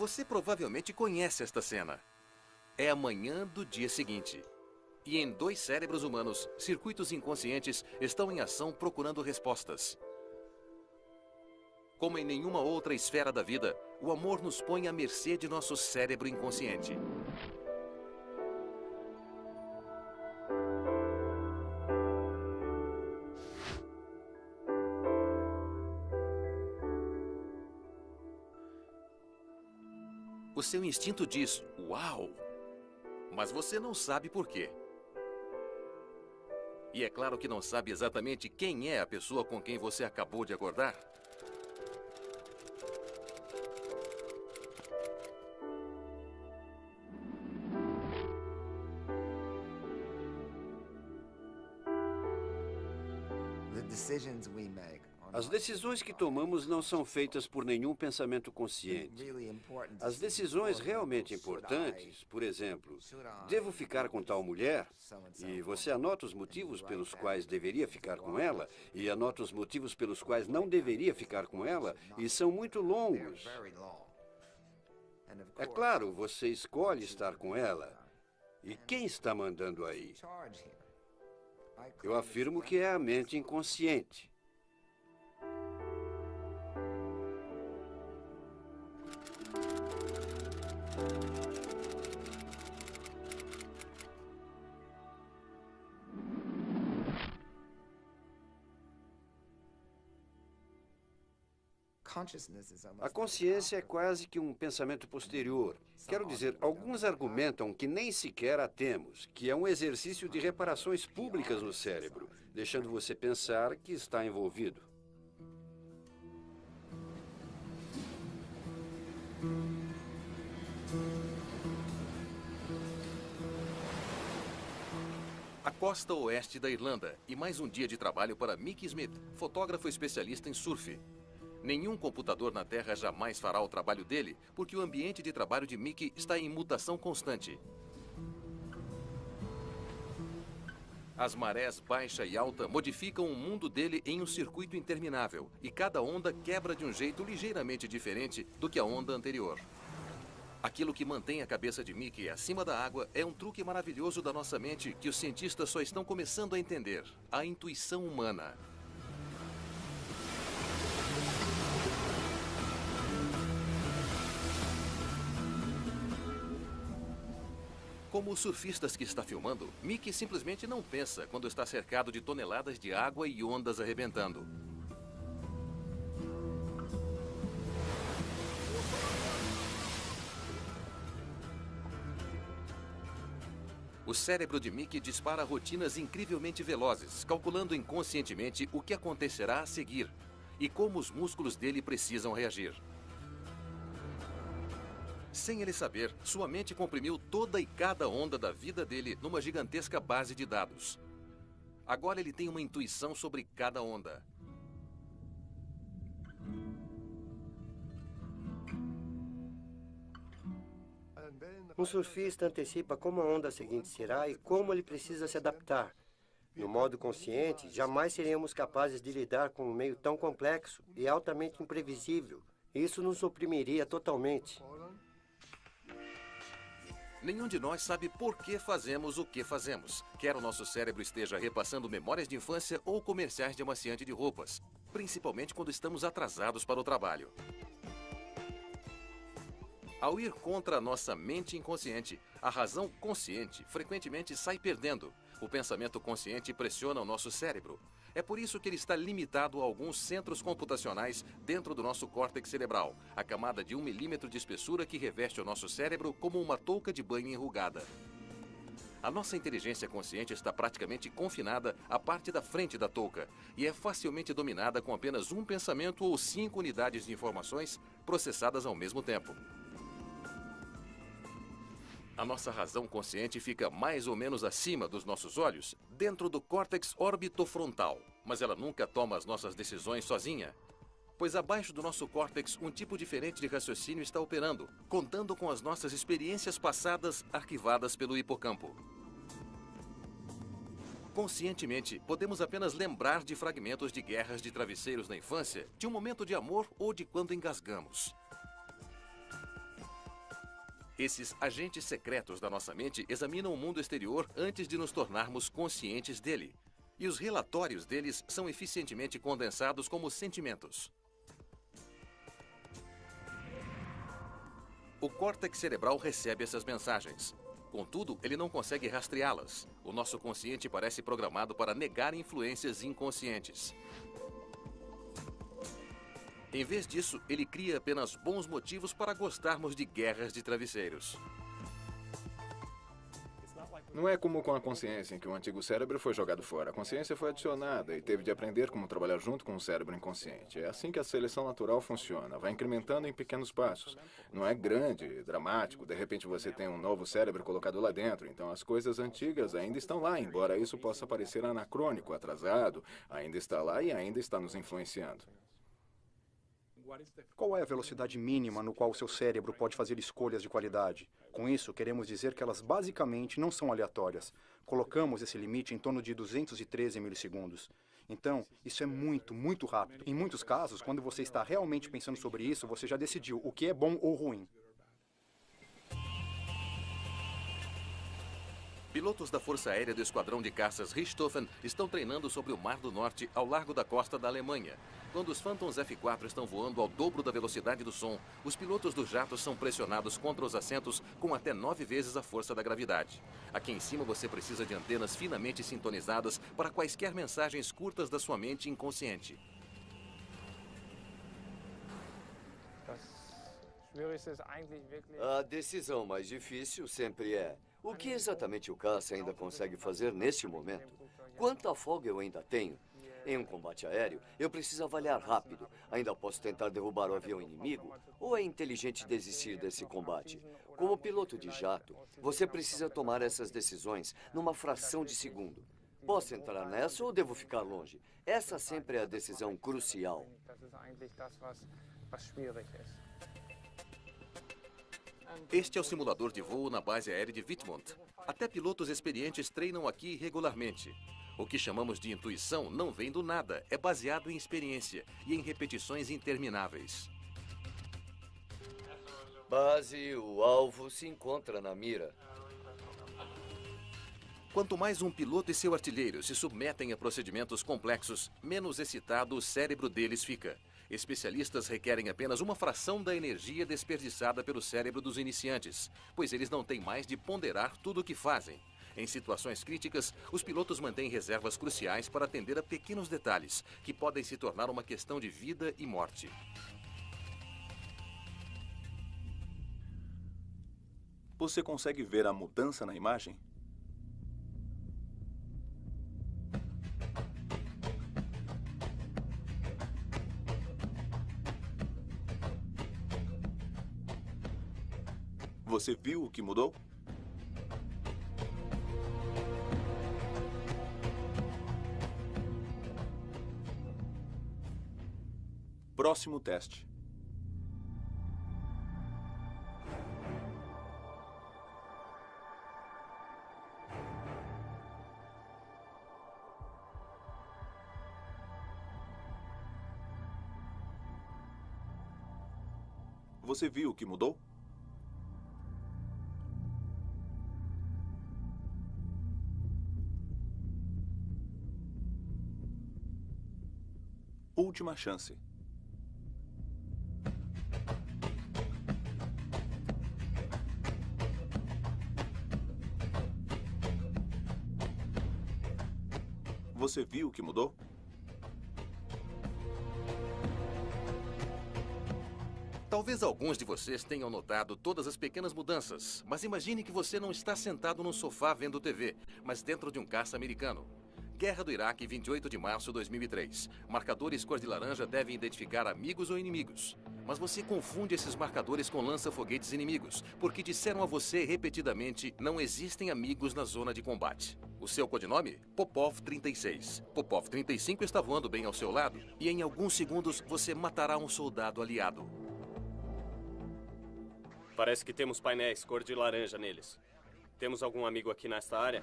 Você provavelmente conhece esta cena. É a manhã do dia seguinte. E em 2 cérebros humanos, circuitos inconscientes estão em ação procurando respostas. Como em nenhuma outra esfera da vida, o amor nos põe à mercê de nosso cérebro inconsciente. O seu instinto diz, uau! Mas você não sabe por quê. E é claro que não sabe exatamente quem é a pessoa com quem você acabou de acordar. As decisões que tomamos não são feitas por nenhum pensamento consciente. As decisões realmente importantes, por exemplo, devo ficar com tal mulher? E você anota os motivos pelos quais deveria ficar com ela, e anota os motivos pelos quais não deveria ficar com ela, e são muito longos. É claro, você escolhe estar com ela. E quem está mandando aí? Eu afirmo que é a mente inconsciente. A consciência é quase que um pensamento posterior. Quero dizer, alguns argumentam que nem sequer a temos, que é um exercício de reparações públicas no cérebro, deixando você pensar que está envolvido. A costa oeste da Irlanda e mais um dia de trabalho para Mickey Smith, fotógrafo especialista em surf. Nenhum computador na Terra jamais fará o trabalho dele, porque o ambiente de trabalho de Mickey está em mutação constante. As marés baixa e alta modificam o mundo dele em um circuito interminável, e cada onda quebra de um jeito ligeiramente diferente do que a onda anterior. Aquilo que mantém a cabeça de Mickey acima da água é um truque maravilhoso da nossa mente que os cientistas só estão começando a entender: a intuição humana. Como os surfistas que está filmando, Mickey simplesmente não pensa quando está cercado de toneladas de água e ondas arrebentando. O cérebro de Mickey dispara rotinas incrivelmente velozes, calculando inconscientemente o que acontecerá a seguir e como os músculos dele precisam reagir. Sem ele saber, sua mente comprimiu toda e cada onda da vida dele numa gigantesca base de dados. Agora ele tem uma intuição sobre cada onda. Um surfista antecipa como a onda seguinte será e como ele precisa se adaptar. No modo consciente, jamais seríamos capazes de lidar com um meio tão complexo e altamente imprevisível. Isso nos oprimiria totalmente. Nenhum de nós sabe por que fazemos o que fazemos. Quer o nosso cérebro esteja repassando memórias de infância ou comerciais de amaciante de roupas. Principalmente quando estamos atrasados para o trabalho. Ao ir contra a nossa mente inconsciente, a razão consciente frequentemente sai perdendo. O pensamento consciente pressiona o nosso cérebro. É por isso que ele está limitado a alguns centros computacionais dentro do nosso córtex cerebral, a camada de 1 milímetro de espessura que reveste o nosso cérebro como uma touca de banho enrugada. A nossa inteligência consciente está praticamente confinada à parte da frente da touca e é facilmente dominada com apenas um pensamento ou 5 unidades de informações processadas ao mesmo tempo. A nossa razão consciente fica mais ou menos acima dos nossos olhos, dentro do córtex orbitofrontal, mas ela nunca toma as nossas decisões sozinha. Pois abaixo do nosso córtex, um tipo diferente de raciocínio está operando, contando com as nossas experiências passadas arquivadas pelo hipocampo. Conscientemente, podemos apenas lembrar de fragmentos de guerras de travesseiros na infância, de um momento de amor ou de quando engasgamos. Esses agentes secretos da nossa mente examinam o mundo exterior antes de nos tornarmos conscientes dele. E os relatórios deles são eficientemente condensados como sentimentos. O córtex cerebral recebe essas mensagens. Contudo, ele não consegue rastreá-las. O nosso consciente parece programado para negar influências inconscientes. Em vez disso, ele cria apenas bons motivos para gostarmos de guerras de travesseiros. Não é como com a consciência, em que o antigo cérebro foi jogado fora. A consciência foi adicionada e teve de aprender como trabalhar junto com o cérebro inconsciente. É assim que a seleção natural funciona. Vai incrementando em pequenos passos. Não é grande, dramático. De repente você tem um novo cérebro colocado lá dentro. Então as coisas antigas ainda estão lá, embora isso possa parecer anacrônico, atrasado. Ainda está lá e ainda está nos influenciando. Qual é a velocidade mínima no qual o seu cérebro pode fazer escolhas de qualidade? Com isso, queremos dizer que elas basicamente não são aleatórias. Colocamos esse limite em torno de 213 milissegundos. Então, isso é muito, muito rápido. Em muitos casos, quando você está realmente pensando sobre isso, você já decidiu o que é bom ou ruim. Pilotos da Força Aérea do Esquadrão de Caças Richthofen estão treinando sobre o Mar do Norte, ao largo da costa da Alemanha. Quando os Phantoms F-4 estão voando ao dobro da velocidade do som, os pilotos dos jatos são pressionados contra os assentos com até 9 vezes a força da gravidade. Aqui em cima você precisa de antenas finamente sintonizadas para quaisquer mensagens curtas da sua mente inconsciente. A decisão mais difícil sempre é: o que exatamente o caça ainda consegue fazer neste momento? Quanta folga eu ainda tenho? Em um combate aéreo, eu preciso avaliar rápido. Ainda posso tentar derrubar o avião inimigo? Ou é inteligente desistir desse combate? Como piloto de jato, você precisa tomar essas decisões numa fração de segundo. Posso entrar nessa ou devo ficar longe? Essa sempre é a decisão crucial. Este é o simulador de voo na base aérea de Wittmund. Até pilotos experientes treinam aqui regularmente. O que chamamos de intuição não vem do nada, é baseado em experiência e em repetições intermináveis. Base, o alvo se encontra na mira. Quanto mais um piloto e seu artilheiro se submetem a procedimentos complexos, menos excitado o cérebro deles fica. Especialistas requerem apenas uma fração da energia desperdiçada pelo cérebro dos iniciantes, pois eles não têm mais de ponderar tudo o que fazem. Em situações críticas, os pilotos mantêm reservas cruciais para atender a pequenos detalhes, que podem se tornar uma questão de vida e morte. Você consegue ver a mudança na imagem? Você viu o que mudou? Próximo teste. Você viu o que mudou? Última chance. Você viu o que mudou? Talvez alguns de vocês tenham notado todas as pequenas mudanças, mas imagine que você não está sentado num sofá vendo TV, mas dentro de um caça americano. Guerra do Iraque, 28 de março de 2003. Marcadores cor de laranja devem identificar amigos ou inimigos. Mas você confunde esses marcadores com lança-foguetes inimigos, porque disseram a você repetidamente: não existem amigos na zona de combate. O seu codinome? Popov 36. Popov 35 está voando bem ao seu lado, e em alguns segundos você matará um soldado aliado. Parece que temos painéis cor de laranja neles. Temos algum amigo aqui nesta área?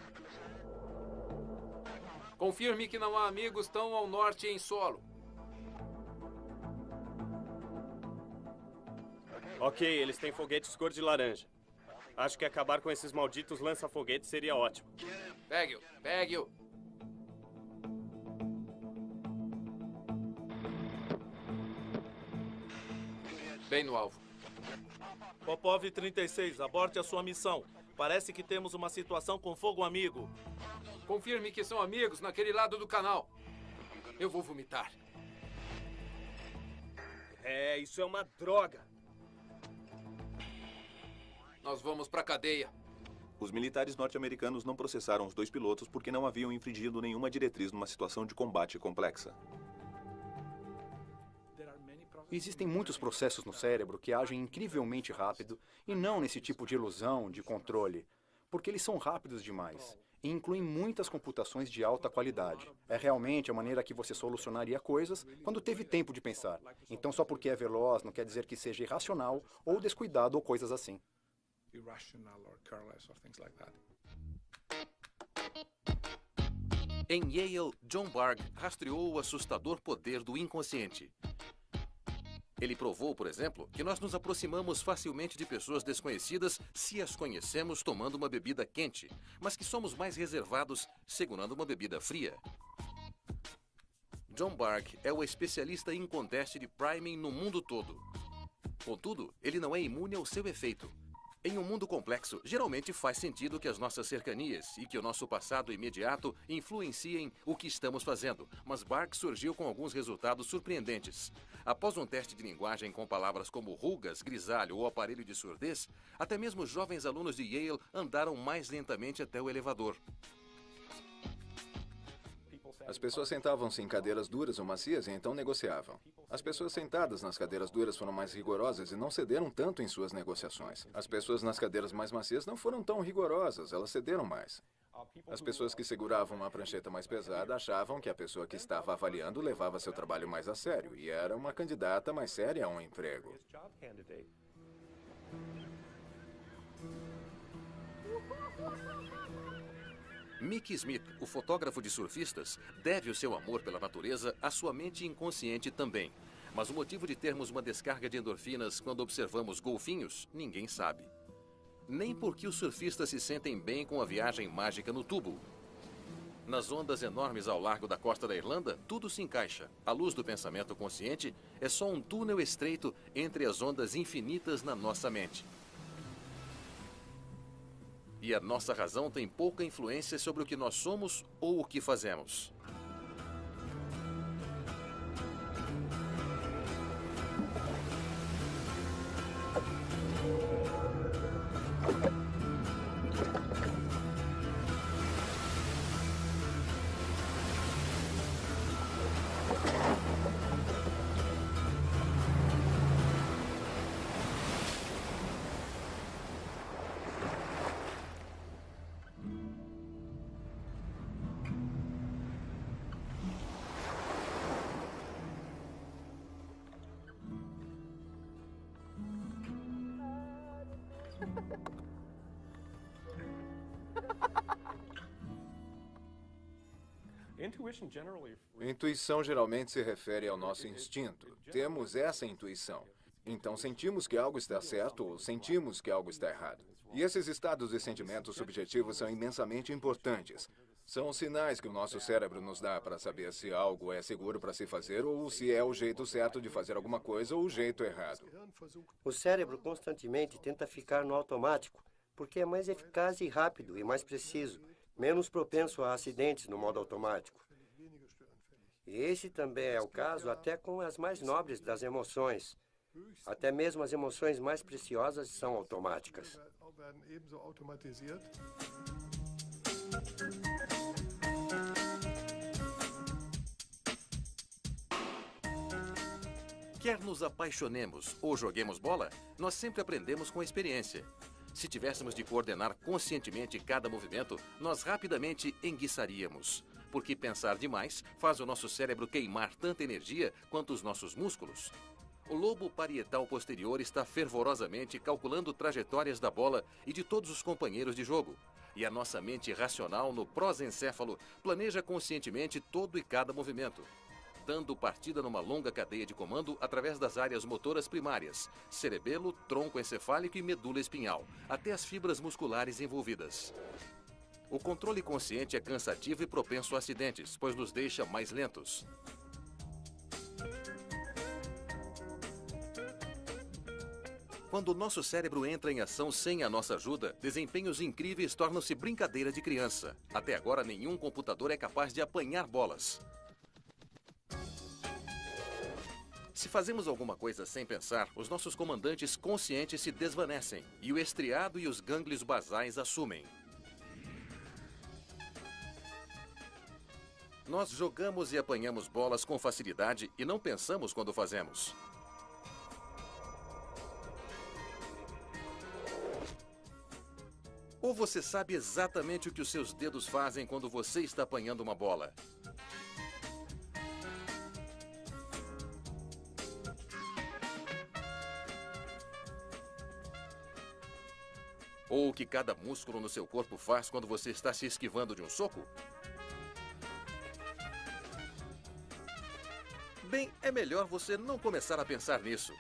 Confirme que não há amigos tão ao norte em solo. Ok, eles têm foguetes cor de laranja. Acho que acabar com esses malditos lança-foguetes seria ótimo. Pegue-o, pegue-o. Bem no alvo. Popov 36, aborte a sua missão. Parece que temos uma situação com fogo amigo. Confirme que são amigos naquele lado do canal. Eu vou vomitar. Isso é uma droga. Nós vamos pra cadeia. Os militares norte-americanos não processaram os 2 pilotos porque não haviam infringido nenhuma diretriz numa situação de combate complexa. Existem muitos processos no cérebro que agem incrivelmente rápido e não nesse tipo de ilusão, de controle, porque eles são rápidos demais e incluem muitas computações de alta qualidade. É realmente a maneira que você solucionaria coisas quando teve tempo de pensar. Então, só porque é veloz não quer dizer que seja irracional ou descuidado ou coisas assim. Em Yale, John Bargh rastreou o assustador poder do inconsciente. Ele provou, por exemplo, que nós nos aproximamos facilmente de pessoas desconhecidas se as conhecemos tomando uma bebida quente, mas que somos mais reservados segurando uma bebida fria. John Bargh é o especialista em conteste de priming no mundo todo. Contudo, ele não é imune ao seu efeito. Em um mundo complexo, geralmente faz sentido que as nossas cercanias e que o nosso passado imediato influenciem o que estamos fazendo, mas Bargh surgiu com alguns resultados surpreendentes. Após um teste de linguagem com palavras como rugas, grisalho ou aparelho de surdez, até mesmo jovens alunos de Yale andaram mais lentamente até o elevador. As pessoas sentavam-se em cadeiras duras ou macias e então negociavam. As pessoas sentadas nas cadeiras duras foram mais rigorosas e não cederam tanto em suas negociações. As pessoas nas cadeiras mais macias não foram tão rigorosas, elas cederam mais. As pessoas que seguravam uma prancheta mais pesada achavam que a pessoa que estava avaliando levava seu trabalho mais a sério e era uma candidata mais séria a um emprego. Mickey Smith, o fotógrafo de surfistas, deve o seu amor pela natureza à sua mente inconsciente também. Mas o motivo de termos uma descarga de endorfinas quando observamos golfinhos, ninguém sabe. Nem porque os surfistas se sentem bem com a viagem mágica no tubo. Nas ondas enormes ao largo da costa da Irlanda, tudo se encaixa. A luz do pensamento consciente é só um túnel estreito entre as ondas infinitas na nossa mente. E a nossa razão tem pouca influência sobre o que nós somos ou o que fazemos. Intuição geralmente se refere ao nosso instinto. Temos essa intuição. Então sentimos que algo está certo ou sentimos que algo está errado. E esses estados e sentimentos subjetivos são imensamente importantes. São sinais que o nosso cérebro nos dá para saber se algo é seguro para se fazer ou se é o jeito certo de fazer alguma coisa ou o jeito errado. O cérebro constantemente tenta ficar no automático, porque é mais eficaz e rápido e mais preciso, menos propenso a acidentes no modo automático. E esse também é o caso até com as mais nobres das emoções. Até mesmo as emoções mais preciosas são automáticas. Quer nos apaixonemos ou joguemos bola, nós sempre aprendemos com a experiência. Se tivéssemos de coordenar conscientemente cada movimento, nós rapidamente enguiçaríamos. Porque pensar demais faz o nosso cérebro queimar tanta energia quanto os nossos músculos. O lobo parietal posterior está fervorosamente calculando trajetórias da bola e de todos os companheiros de jogo. E a nossa mente racional no prosencéfalo planeja conscientemente todo e cada movimento. alimentando partida numa longa cadeia de comando através das áreas motoras primárias, cerebelo, tronco encefálico e medula espinhal, até as fibras musculares envolvidas. O controle consciente é cansativo e propenso a acidentes, pois nos deixa mais lentos. Quando o nosso cérebro entra em ação sem a nossa ajuda, desempenhos incríveis tornam-se brincadeira de criança. Até agora, nenhum computador é capaz de apanhar bolas. Se fazemos alguma coisa sem pensar, os nossos comandantes conscientes se desvanecem e o estriado e os gânglios basais assumem. Nós jogamos e apanhamos bolas com facilidade e não pensamos quando fazemos. Ou você sabe exatamente o que os seus dedos fazem quando você está apanhando uma bola? Ou o que cada músculo no seu corpo faz quando você está se esquivando de um soco? Bem, é melhor você não começar a pensar nisso.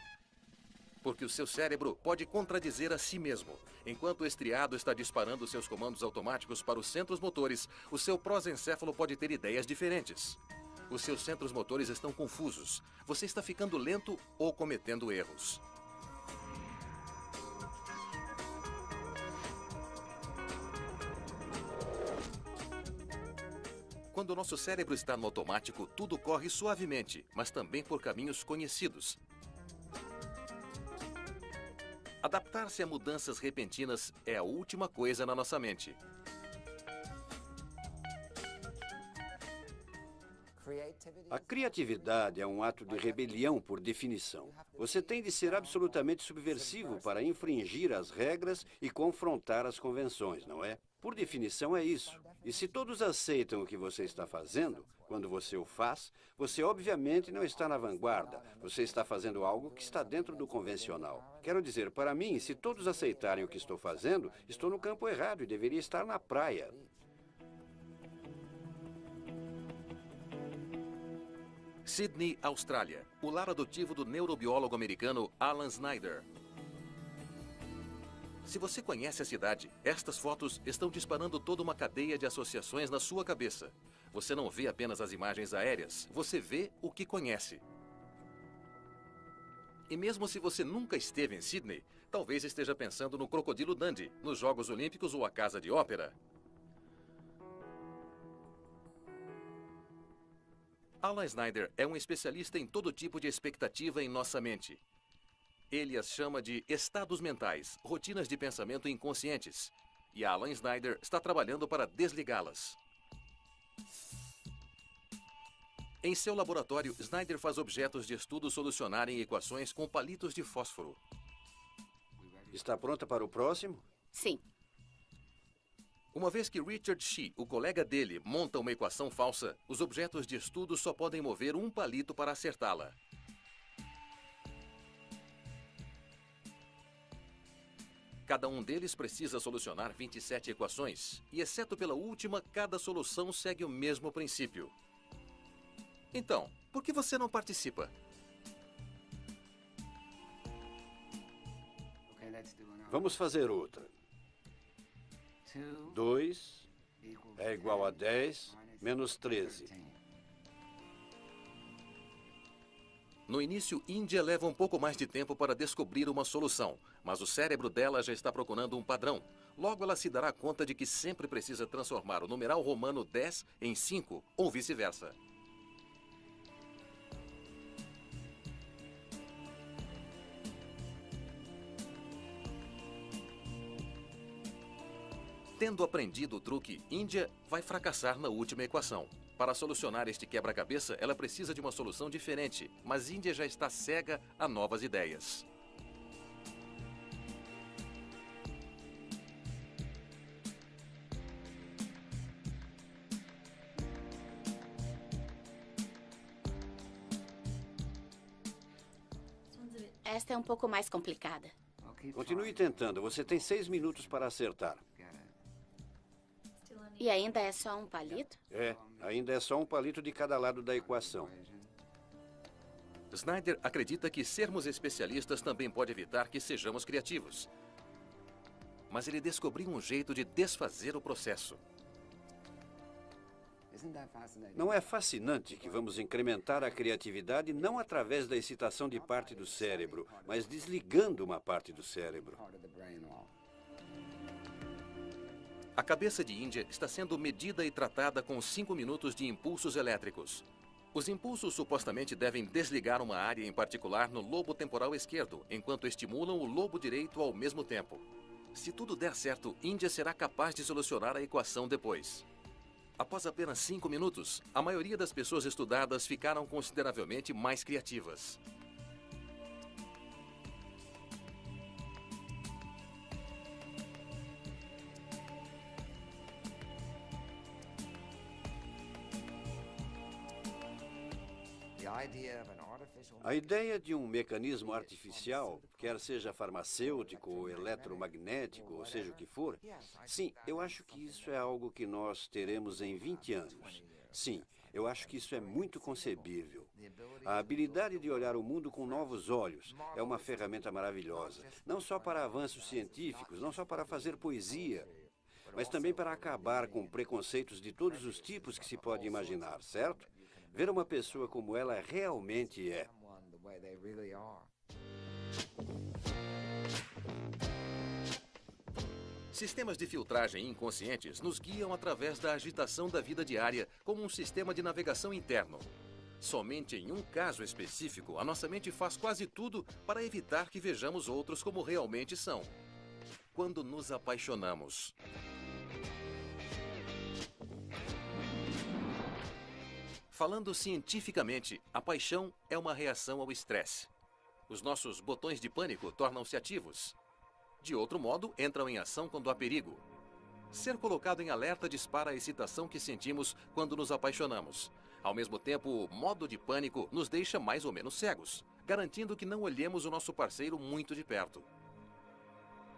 Porque o seu cérebro pode contradizer a si mesmo. Enquanto o estriado está disparando seus comandos automáticos para os centros motores, o seu prosencéfalo pode ter ideias diferentes. Os seus centros motores estão confusos. Você está ficando lento ou cometendo erros. Quando o nosso cérebro está no automático, tudo corre suavemente, mas também por caminhos conhecidos. Adaptar-se a mudanças repentinas é a última coisa na nossa mente. A criatividade é um ato de rebelião por definição. Você tem de ser absolutamente subversivo para infringir as regras e confrontar as convenções, não é? Por definição é isso. E se todos aceitam o que você está fazendo, quando você o faz, você obviamente não está na vanguarda. Você está fazendo algo que está dentro do convencional. Quero dizer, para mim, se todos aceitarem o que estou fazendo, estou no campo errado e deveria estar na praia. Sydney, Austrália. O lar adotivo do neurobiólogo americano Alan Snyder. Se você conhece a cidade, estas fotos estão disparando toda uma cadeia de associações na sua cabeça. Você não vê apenas as imagens aéreas, você vê o que conhece. E mesmo se você nunca esteve em Sydney, talvez esteja pensando no Crocodilo Dundee, nos Jogos Olímpicos ou a Casa de Ópera. Alan Snyder é um especialista em todo tipo de expectativa em nossa mente. Ele as chama de estados mentais, rotinas de pensamento inconscientes. E Alan Snyder está trabalhando para desligá-las. Em seu laboratório, Snyder faz objetos de estudo solucionarem equações com palitos de fósforo. Está pronta para o próximo? Sim. Uma vez que Richard Shih, o colega dele, monta uma equação falsa, os objetos de estudo só podem mover um palito para acertá-la. Cada um deles precisa solucionar 27 equações, e exceto pela última, cada solução segue o mesmo princípio. Então, por que você não participa? Vamos fazer outra. 2 é igual a 10 menos 13. No início, Índia leva um pouco mais de tempo para descobrir uma solução, mas o cérebro dela já está procurando um padrão. Logo, ela se dará conta de que sempre precisa transformar o numeral romano 10 em 5, ou vice-versa. Tendo aprendido o truque, Índia vai fracassar na última equação. Para solucionar este quebra-cabeça, ela precisa de uma solução diferente, mas Índia já está cega a novas ideias. Esta é um pouco mais complicada. Continue tentando. Você tem 6 minutos para acertar. E ainda é só um palito? É, ainda é só um palito de cada lado da equação. Snyder acredita que sermos especialistas também pode evitar que sejamos criativos. Mas ele descobriu um jeito de desfazer o processo. Não é fascinante que vamos incrementar a criatividade não através da excitação de parte do cérebro, mas desligando uma parte do cérebro? A cabeça de Índia está sendo medida e tratada com 5 minutos de impulsos elétricos. Os impulsos supostamente devem desligar uma área em particular no lobo temporal esquerdo, enquanto estimulam o lobo direito ao mesmo tempo. Se tudo der certo, Índia será capaz de solucionar a equação depois. Após apenas 5 minutos, a maioria das pessoas estudadas ficaram consideravelmente mais criativas. A ideia de um mecanismo artificial, quer seja farmacêutico ou eletromagnético, ou seja o que for, sim, eu acho que isso é algo que nós teremos em 20 anos. Sim, eu acho que isso é muito concebível. A habilidade de olhar o mundo com novos olhos é uma ferramenta maravilhosa, não só para avanços científicos, não só para fazer poesia, mas também para acabar com preconceitos de todos os tipos que se pode imaginar, certo? Ver uma pessoa como ela realmente é. Sistemas de filtragem inconscientes nos guiam através da agitação da vida diária como um sistema de navegação interno. Somente em um caso específico, a nossa mente faz quase tudo para evitar que vejamos outros como realmente são. Quando nos apaixonamos. Falando cientificamente, a paixão é uma reação ao estresse. Os nossos botões de pânico tornam-se ativos. De outro modo, entram em ação quando há perigo. Ser colocado em alerta dispara a excitação que sentimos quando nos apaixonamos. Ao mesmo tempo, o modo de pânico nos deixa mais ou menos cegos, garantindo que não olhemos o nosso parceiro muito de perto.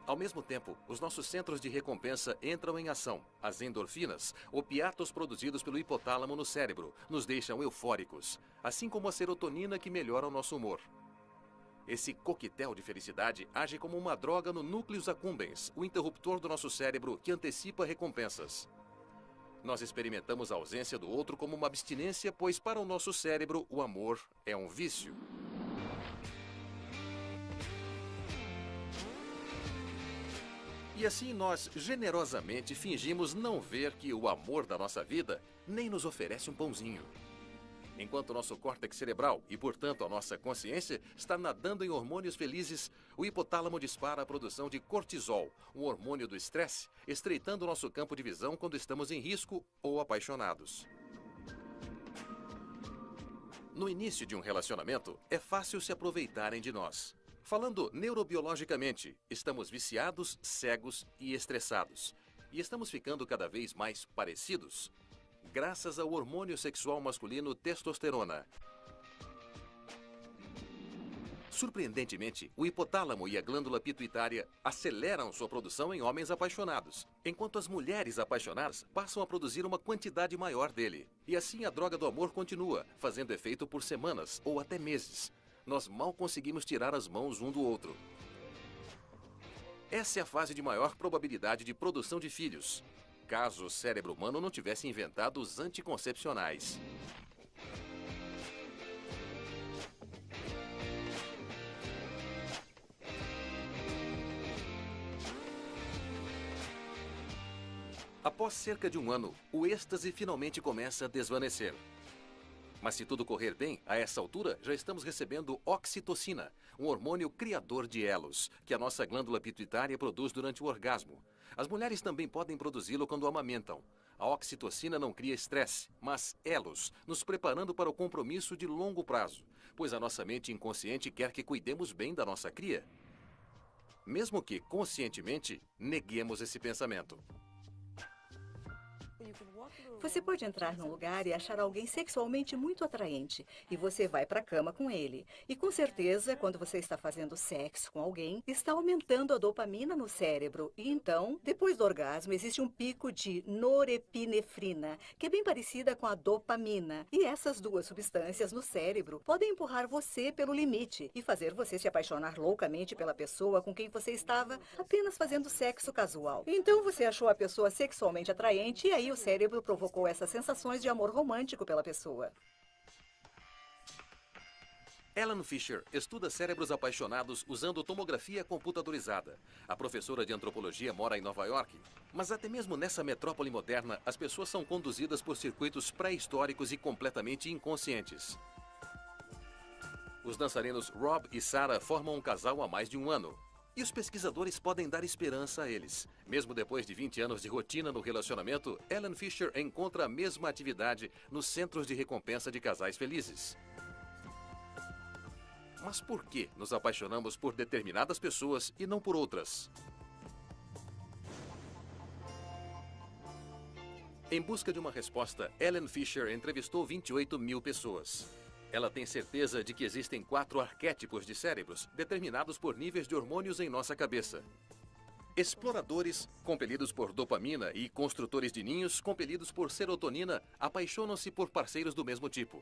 Ao mesmo tempo, os nossos centros de recompensa entram em ação. As endorfinas, opiatos produzidos pelo hipotálamo no cérebro, nos deixam eufóricos, assim como a serotonina que melhora o nosso humor. Esse coquetel de felicidade age como uma droga no núcleus accumbens, o interruptor do nosso cérebro que antecipa recompensas. Nós experimentamos a ausência do outro como uma abstinência, pois para o nosso cérebro o amor é um vício. E assim nós generosamente fingimos não ver que o amor da nossa vida nem nos oferece um pãozinho. Enquanto nosso córtex cerebral e, portanto, a nossa consciência está nadando em hormônios felizes, o hipotálamo dispara a produção de cortisol, um hormônio do estresse, estreitando nosso campo de visão quando estamos em risco ou apaixonados. No início de um relacionamento, é fácil se aproveitarem de nós. Falando neurobiologicamente, estamos viciados, cegos e estressados. E estamos ficando cada vez mais parecidos, graças ao hormônio sexual masculino testosterona. Surpreendentemente, o hipotálamo e a glândula pituitária aceleram sua produção em homens apaixonados, enquanto as mulheres apaixonadas passam a produzir uma quantidade maior dele. E assim a droga do amor continua, fazendo efeito por semanas ou até meses. Nós mal conseguimos tirar as mãos um do outro. Essa é a fase de maior probabilidade de produção de filhos, caso o cérebro humano não tivesse inventado os anticoncepcionais. Após cerca de um ano, o êxtase finalmente começa a desvanecer. Mas se tudo correr bem, a essa altura já estamos recebendo oxitocina, um hormônio criador de elos, que a nossa glândula pituitária produz durante o orgasmo. As mulheres também podem produzi-lo quando amamentam. A oxitocina não cria estresse, mas elos, nos preparando para o compromisso de longo prazo, pois a nossa mente inconsciente quer que cuidemos bem da nossa cria. Mesmo que, conscientemente, neguemos esse pensamento. Você pode entrar num lugar e achar alguém sexualmente muito atraente, e você vai para a cama com ele. E com certeza, quando você está fazendo sexo com alguém, está aumentando a dopamina no cérebro. E então, depois do orgasmo, existe um pico de norepinefrina, que é bem parecida com a dopamina. E essas duas substâncias no cérebro podem empurrar você pelo limite e fazer você se apaixonar loucamente pela pessoa com quem você estava apenas fazendo sexo casual. Então você achou a pessoa sexualmente atraente e aí o cérebro provocou essas sensações de amor romântico pela pessoa. Ellen Fisher estuda cérebros apaixonados usando tomografia computadorizada. A professora de antropologia mora em Nova York. Mas até mesmo nessa metrópole moderna, as pessoas são conduzidas por circuitos pré-históricos e completamente inconscientes. Os dançarinos Rob e Sarah formam um casal há mais de um ano. E os pesquisadores podem dar esperança a eles. Mesmo depois de 20 anos de rotina no relacionamento, Ellen Fisher encontra a mesma atividade nos centros de recompensa de casais felizes. Mas por que nos apaixonamos por determinadas pessoas e não por outras? Em busca de uma resposta, Ellen Fisher entrevistou 28 mil pessoas. Ela tem certeza de que existem 4 arquétipos de cérebros, determinados por níveis de hormônios em nossa cabeça. Exploradores, compelidos por dopamina, e construtores de ninhos, compelidos por serotonina, apaixonam-se por parceiros do mesmo tipo.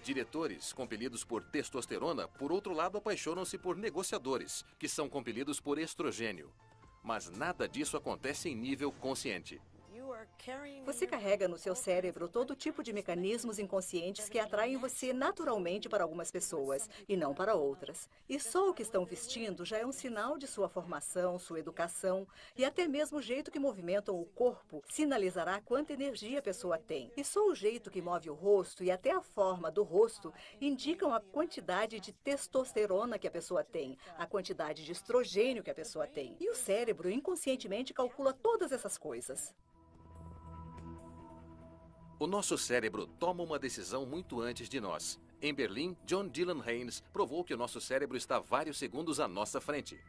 Diretores, compelidos por testosterona, por outro lado, apaixonam-se por negociadores, que são compelidos por estrogênio. Mas nada disso acontece em nível consciente. Você carrega no seu cérebro todo tipo de mecanismos inconscientes que atraem você naturalmente para algumas pessoas e não para outras. E só o que estão vestindo já é um sinal de sua formação, sua educação e até mesmo o jeito que movimentam o corpo sinalizará quanta energia a pessoa tem. E só o jeito que move o rosto e até a forma do rosto indicam a quantidade de testosterona que a pessoa tem, a quantidade de estrogênio que a pessoa tem. E o cérebro inconscientemente calcula todas essas coisas. O nosso cérebro toma uma decisão muito antes de nós. Em Berlim, John Dylan Haynes provou que o nosso cérebro está vários segundos à nossa frente.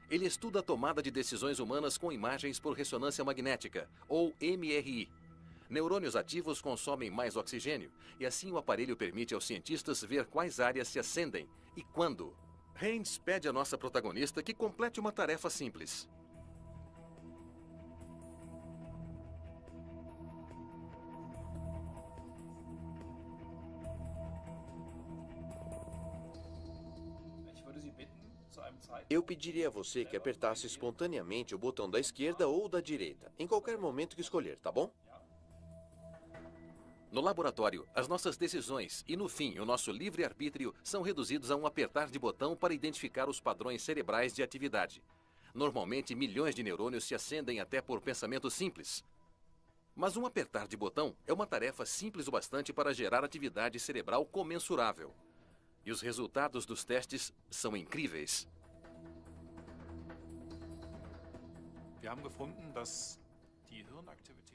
Ele estuda a tomada de decisões humanas com imagens por ressonância magnética, ou MRI. Neurônios ativos consomem mais oxigênio, e assim o aparelho permite aos cientistas ver quais áreas se acendem e quando. Haynes pede à nossa protagonista que complete uma tarefa simples. Eu pediria a você que apertasse espontaneamente o botão da esquerda ou da direita, em qualquer momento que escolher, tá bom? No laboratório, as nossas decisões e, no fim, o nosso livre-arbítrio são reduzidos a um apertar de botão para identificar os padrões cerebrais de atividade. Normalmente, milhões de neurônios se acendem até por pensamento simples. Mas um apertar de botão é uma tarefa simples o bastante para gerar atividade cerebral comensurável. E os resultados dos testes são incríveis.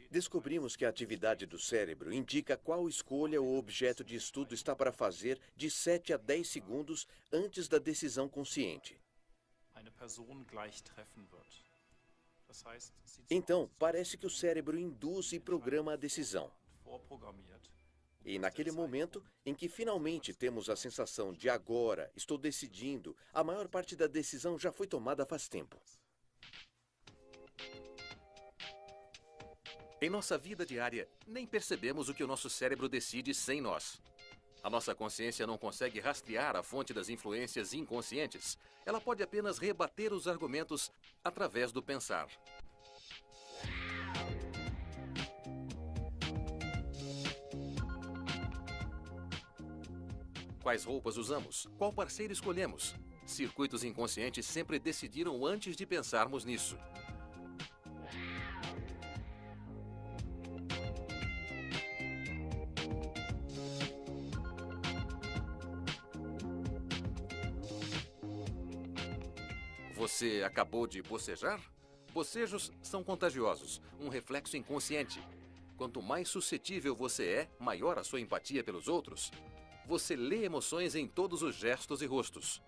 Descobrimos que a atividade do cérebro indica qual escolha o objeto de estudo está para fazer de 7 a 10 segundos antes da decisão consciente. Então, parece que o cérebro induz e programa a decisão. E naquele momento em que finalmente temos a sensação de agora, estou decidindo, a maior parte da decisão já foi tomada faz tempo. Em nossa vida diária, nem percebemos o que o nosso cérebro decide sem nós. A nossa consciência não consegue rastrear a fonte das influências inconscientes. Ela pode apenas rebater os argumentos através do pensar. Quais roupas usamos? Qual parceiro escolhemos? Circuitos inconscientes sempre decidiram antes de pensarmos nisso. Você acabou de bocejar? Bocejos são contagiosos, um reflexo inconsciente. Quanto mais suscetível você é, maior a sua empatia pelos outros. Você lê emoções em todos os gestos e rostos.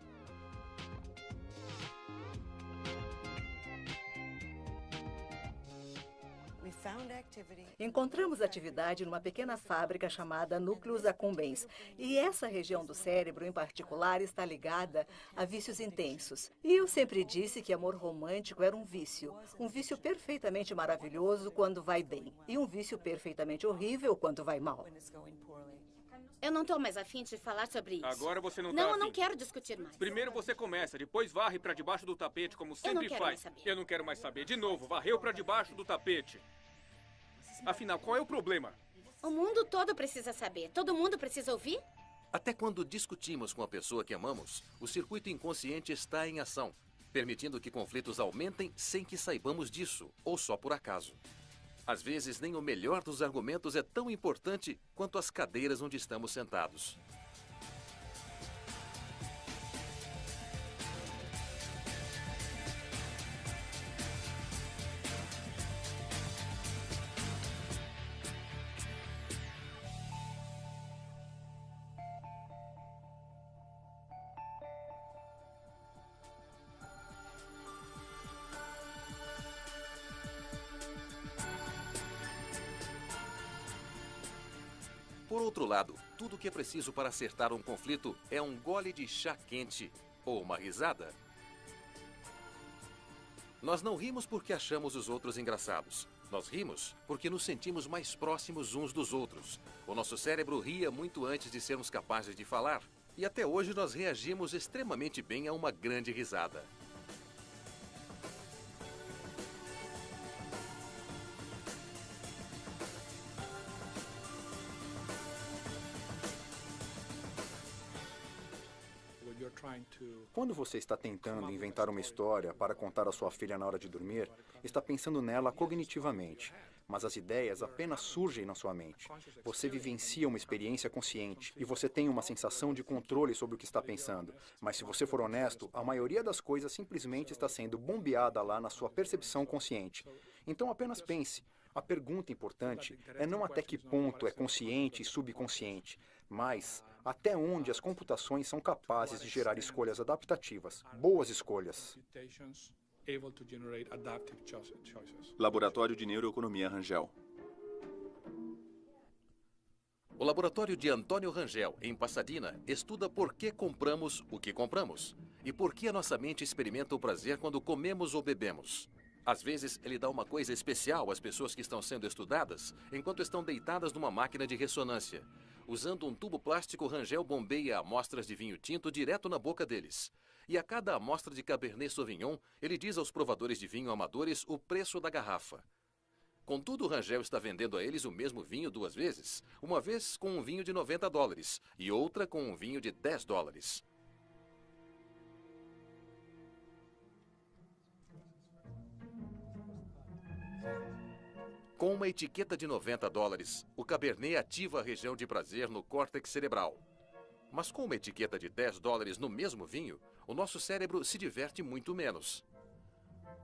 Encontramos atividade numa pequena fábrica chamada Núcleos Accumbens. E essa região do cérebro, em particular, está ligada a vícios intensos. E eu sempre disse que amor romântico era um vício. Um vício perfeitamente maravilhoso quando vai bem. E um vício perfeitamente horrível quando vai mal. Eu não estou mais afim de falar sobre isso. Agora você não Não, tá eu não afim. quero discutir mais. Primeiro você começa, depois varre pra debaixo do tapete, como não sempre quero faz. mais saber. Eu não quero mais saber. De novo, varreu pra debaixo do tapete. Afinal, qual é o problema? O mundo todo precisa saber. Todo mundo precisa ouvir? Até quando discutimos com a pessoa que amamos, o circuito inconsciente está em ação, permitindo que conflitos aumentem sem que saibamos disso, ou só por acaso. Às vezes, nem o melhor dos argumentos é tão importante quanto as cadeiras onde estamos sentados. Por outro lado, tudo o que é preciso para acertar um conflito é um gole de chá quente ou uma risada. Nós não rimos porque achamos os outros engraçados. Nós rimos porque nos sentimos mais próximos uns dos outros. O nosso cérebro ria muito antes de sermos capazes de falar. E até hoje nós reagimos extremamente bem a uma grande risada. Quando você está tentando inventar uma história para contar à sua filha na hora de dormir, está pensando nela cognitivamente, mas as ideias apenas surgem na sua mente. Você vivencia uma experiência consciente e você tem uma sensação de controle sobre o que está pensando. Mas se você for honesto, a maioria das coisas simplesmente está sendo bombeada lá na sua percepção consciente. Então apenas pense. A pergunta importante é não até que ponto é consciente e subconsciente, mas até onde as computações são capazes de gerar escolhas adaptativas, boas escolhas. Laboratório de Neuroeconomia Rangel. O laboratório de Antônio Rangel, em Pasadena, estuda por que compramos o que compramos e por que a nossa mente experimenta o prazer quando comemos ou bebemos. Às vezes, ele dá uma coisa especial às pessoas que estão sendo estudadas enquanto estão deitadas numa máquina de ressonância. Usando um tubo plástico, Rangel bombeia amostras de vinho tinto direto na boca deles. E a cada amostra de Cabernet Sauvignon, ele diz aos provadores de vinho amadores o preço da garrafa. Contudo, Rangel está vendendo a eles o mesmo vinho duas vezes. Uma vez com um vinho de $90 e outra com um vinho de $10. Com uma etiqueta de $90, o Cabernet ativa a região de prazer no córtex cerebral. Mas com uma etiqueta de $10 no mesmo vinho, o nosso cérebro se diverte muito menos.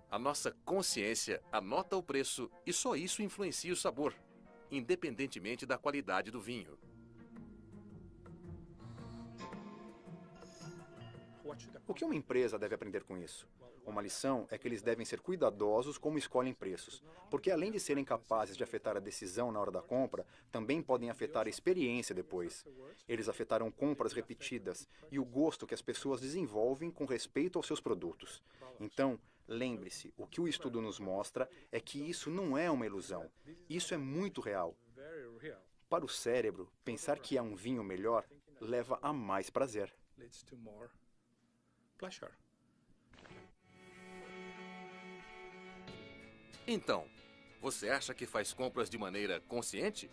A nossa consciência anota o preço e só isso influencia o sabor, independentemente da qualidade do vinho. O que uma empresa deve aprender com isso? Uma lição é que eles devem ser cuidadosos como escolhem preços, porque além de serem capazes de afetar a decisão na hora da compra, também podem afetar a experiência depois. Eles afetarão compras repetidas e o gosto que as pessoas desenvolvem com respeito aos seus produtos. Então, lembre-se, o que o estudo nos mostra é que isso não é uma ilusão. Isso é muito real. Para o cérebro, pensar que há um vinho melhor leva a mais prazer. Então, você acha que faz compras de maneira consciente?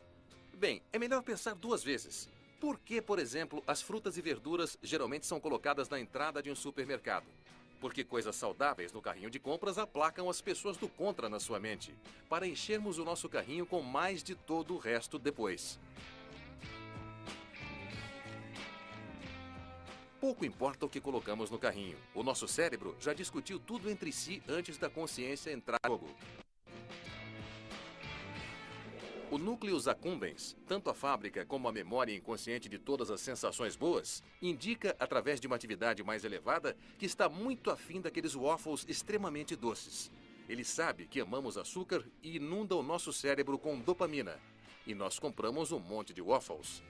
Bem, é melhor pensar duas vezes. Por que, por exemplo, as frutas e verduras geralmente são colocadas na entrada de um supermercado? Porque coisas saudáveis no carrinho de compras aplacam as pessoas do contra na sua mente, para enchermos o nosso carrinho com mais de todo o resto depois. Pouco importa o que colocamos no carrinho. O nosso cérebro já discutiu tudo entre si antes da consciência entrar no jogo. O Núcleos Accumbens, tanto a fábrica como a memória inconsciente de todas as sensações boas, indica, através de uma atividade mais elevada, que está muito afim daqueles waffles extremamente doces. Ele sabe que amamos açúcar e inunda o nosso cérebro com dopamina. E nós compramos um monte de waffles.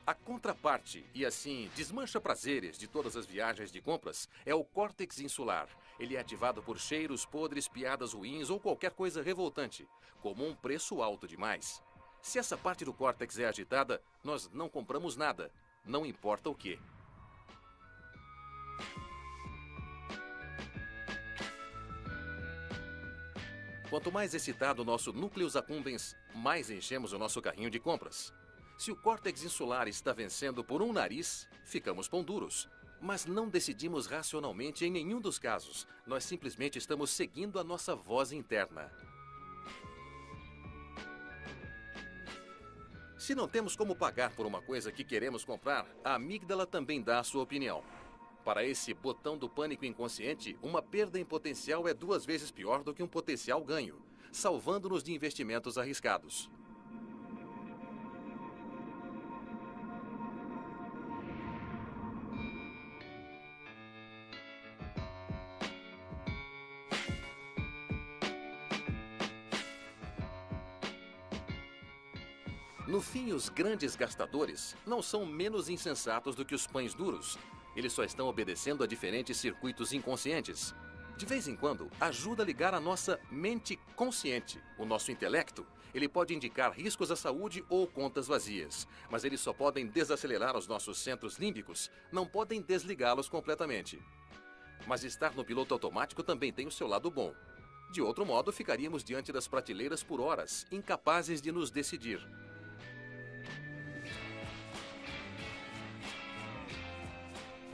A contraparte, e assim desmancha prazeres de todas as viagens de compras, é o córtex insular. Ele é ativado por cheiros podres, piadas ruins ou qualquer coisa revoltante, como um preço alto demais. Se essa parte do córtex é agitada, nós não compramos nada, não importa o quê. Quanto mais excitado o nosso núcleus accumbens, mais enchemos o nosso carrinho de compras. Se o córtex insular está vencendo por um nariz, ficamos pão duros. Mas não decidimos racionalmente em nenhum dos casos. Nós simplesmente estamos seguindo a nossa voz interna. Se não temos como pagar por uma coisa que queremos comprar, a amígdala também dá a sua opinião. Para esse botão do pânico inconsciente, uma perda em potencial é 2 vezes pior do que um potencial ganho, salvando-nos de investimentos arriscados. No fim, os grandes gastadores não são menos insensatos do que os pães duros. Eles só estão obedecendo a diferentes circuitos inconscientes. De vez em quando, ajuda a ligar a nossa mente consciente, o nosso intelecto. Ele pode indicar riscos à saúde ou contas vazias, mas eles só podem desacelerar os nossos centros límbicos, não podem desligá-los completamente. Mas estar no piloto automático também tem o seu lado bom. De outro modo, ficaríamos diante das prateleiras por horas, incapazes de nos decidir.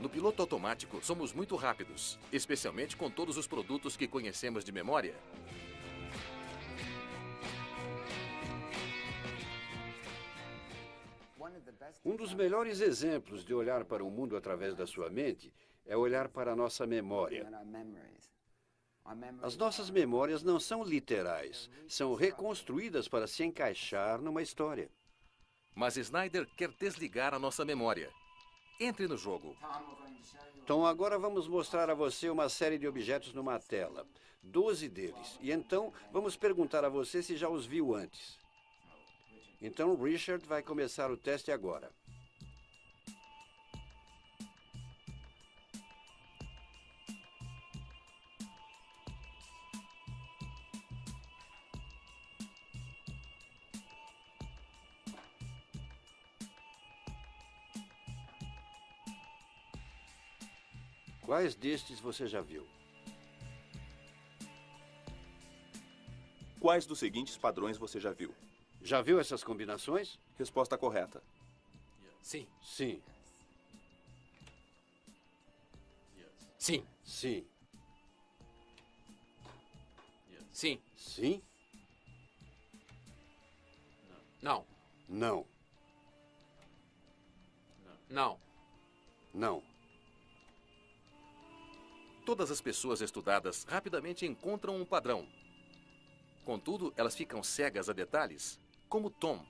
No piloto automático, somos muito rápidos, especialmente com todos os produtos que conhecemos de memória. Um dos melhores exemplos de olhar para o mundo através da sua mente é olhar para a nossa memória. As nossas memórias não são literais, são reconstruídas para se encaixar numa história. Mas Snyder quer desligar a nossa memória. Entre no jogo. Então agora vamos mostrar a você uma série de objetos numa tela. 12 deles. E então vamos perguntar a você se já os viu antes. Então Richard vai começar o teste agora. Quais destes você já viu? Quais dos seguintes padrões você já viu? Já viu essas combinações? Resposta correta. Sim. Sim. Sim. Sim. Sim. Sim? Não. Não. Não. Não. Todas as pessoas estudadas rapidamente encontram um padrão. Contudo, elas ficam cegas a detalhes, como Tom.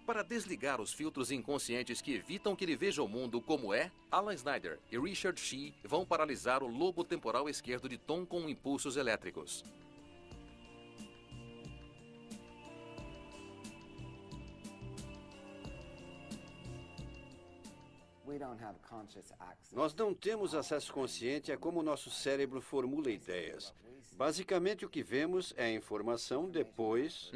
Para desligar os filtros inconscientes que evitam que ele veja o mundo como é, Alan Snyder e Richard Shea vão paralisar o lobo temporal esquerdo de Tom com impulsos elétricos. Nós não temos acesso consciente a como o nosso cérebro formula ideias. Basicamente, o que vemos é a informação depois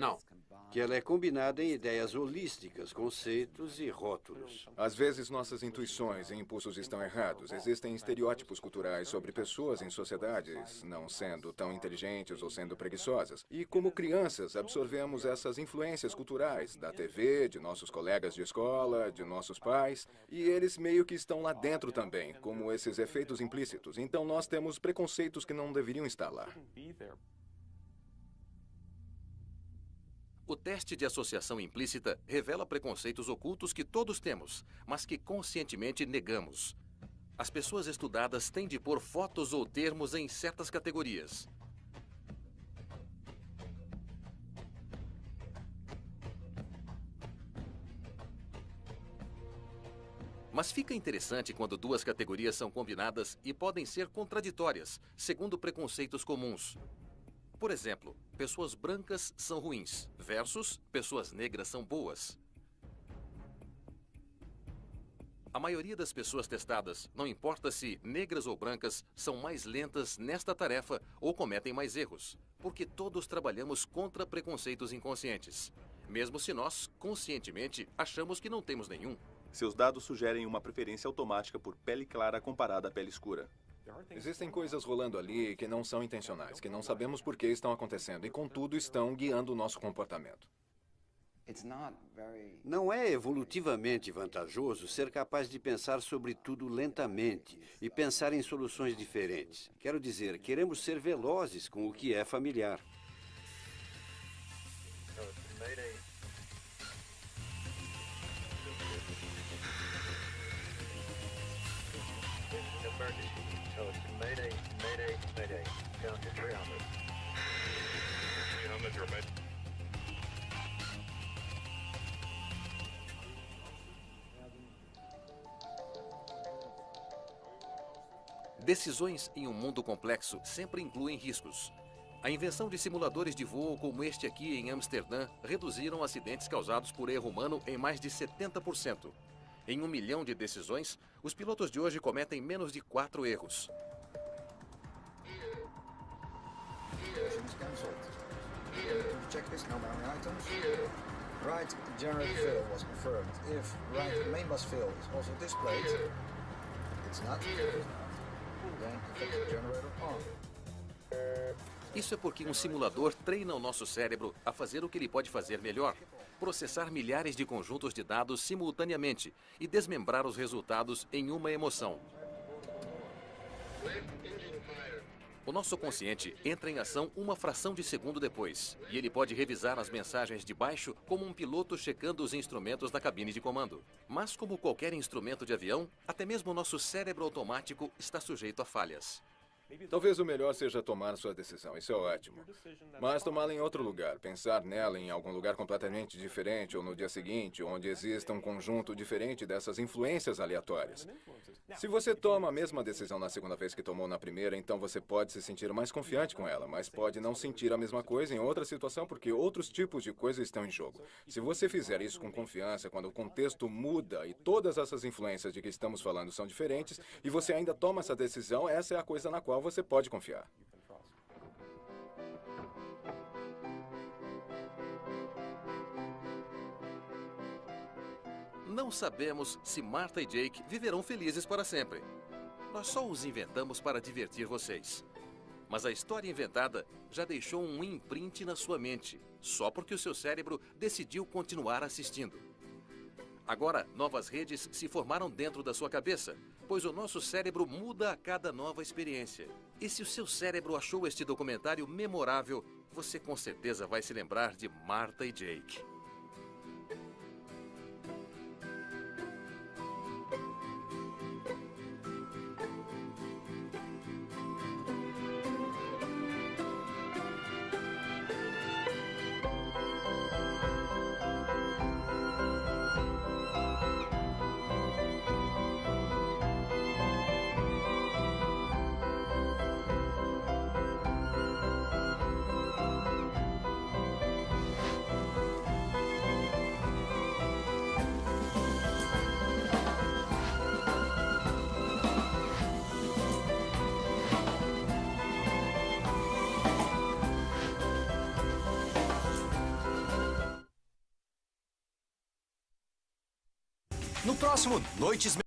que ela é combinada em ideias holísticas, conceitos e rótulos. Às vezes, nossas intuições e impulsos estão errados. Existem estereótipos culturais sobre pessoas em sociedades não sendo tão inteligentes ou sendo preguiçosas. E, como crianças, absorvemos essas influências culturais da TV, de nossos colegas de escola, de nossos pais. E eles meio que estão lá dentro também, como esses efeitos implícitos. Então, nós temos preconceitos que não deveriam estar lá. O teste de associação implícita revela preconceitos ocultos que todos temos, mas que conscientemente negamos. As pessoas estudadas têm de pôr fotos ou termos em certas categorias. Mas fica interessante quando duas categorias são combinadas e podem ser contraditórias, segundo preconceitos comuns. Por exemplo, pessoas brancas são ruins, versus pessoas negras são boas. A maioria das pessoas testadas, não importa se negras ou brancas, são mais lentas nesta tarefa ou cometem mais erros, porque todos trabalhamos contra preconceitos inconscientes, mesmo se nós, conscientemente, achamos que não temos nenhum. Seus dados sugerem uma preferência automática por pele clara comparada à pele escura. Existem coisas rolando ali que não são intencionais, que não sabemos por que estão acontecendo e, contudo, estão guiando o nosso comportamento. Não é evolutivamente vantajoso ser capaz de pensar sobre tudo lentamente e pensar em soluções diferentes. Quero dizer, queremos ser velozes com o que é familiar. Mayday, mayday, mayday. Down to 300. 300, you're made. Decisões em um mundo complexo sempre incluem riscos. A invenção de simuladores de voo como este aqui em Amsterdã reduziram acidentes causados por erro humano em mais de 70%. Em 1 milhão de decisões, os pilotos de hoje cometem menos de 4 erros. Isso é porque um simulador treina o nosso cérebro a fazer o que ele pode fazer melhor: processar milhares de conjuntos de dados simultaneamente e desmembrar os resultados em uma emoção. O nosso consciente entra em ação uma fração de segundo depois, e ele pode revisar as mensagens de baixo como um piloto checando os instrumentos da cabine de comando. Mas como qualquer instrumento de avião, até mesmo o nosso cérebro automático está sujeito a falhas. Talvez o melhor seja tomar sua decisão, isso é ótimo. Mas tomá-la em outro lugar, pensar nela em algum lugar completamente diferente ou no dia seguinte, onde exista um conjunto diferente dessas influências aleatórias. Se você toma a mesma decisão na segunda vez que tomou na primeira, então você pode se sentir mais confiante com ela, mas pode não sentir a mesma coisa em outra situação porque outros tipos de coisas estão em jogo. Se você fizer isso com confiança, quando o contexto muda e todas essas influências de que estamos falando são diferentes, e você ainda toma essa decisão, essa é a coisa na qual você pode confiar. Não sabemos se Martha e Jake viverão felizes para sempre. Nós só os inventamos para divertir vocês. Mas a história inventada já deixou um imprint na sua mente, só porque o seu cérebro decidiu continuar assistindo. Agora, novas redes se formaram dentro da sua cabeça, pois o nosso cérebro muda a cada nova experiência. E se o seu cérebro achou este documentário memorável, você com certeza vai se lembrar de Martha e Jake. No próximo Noites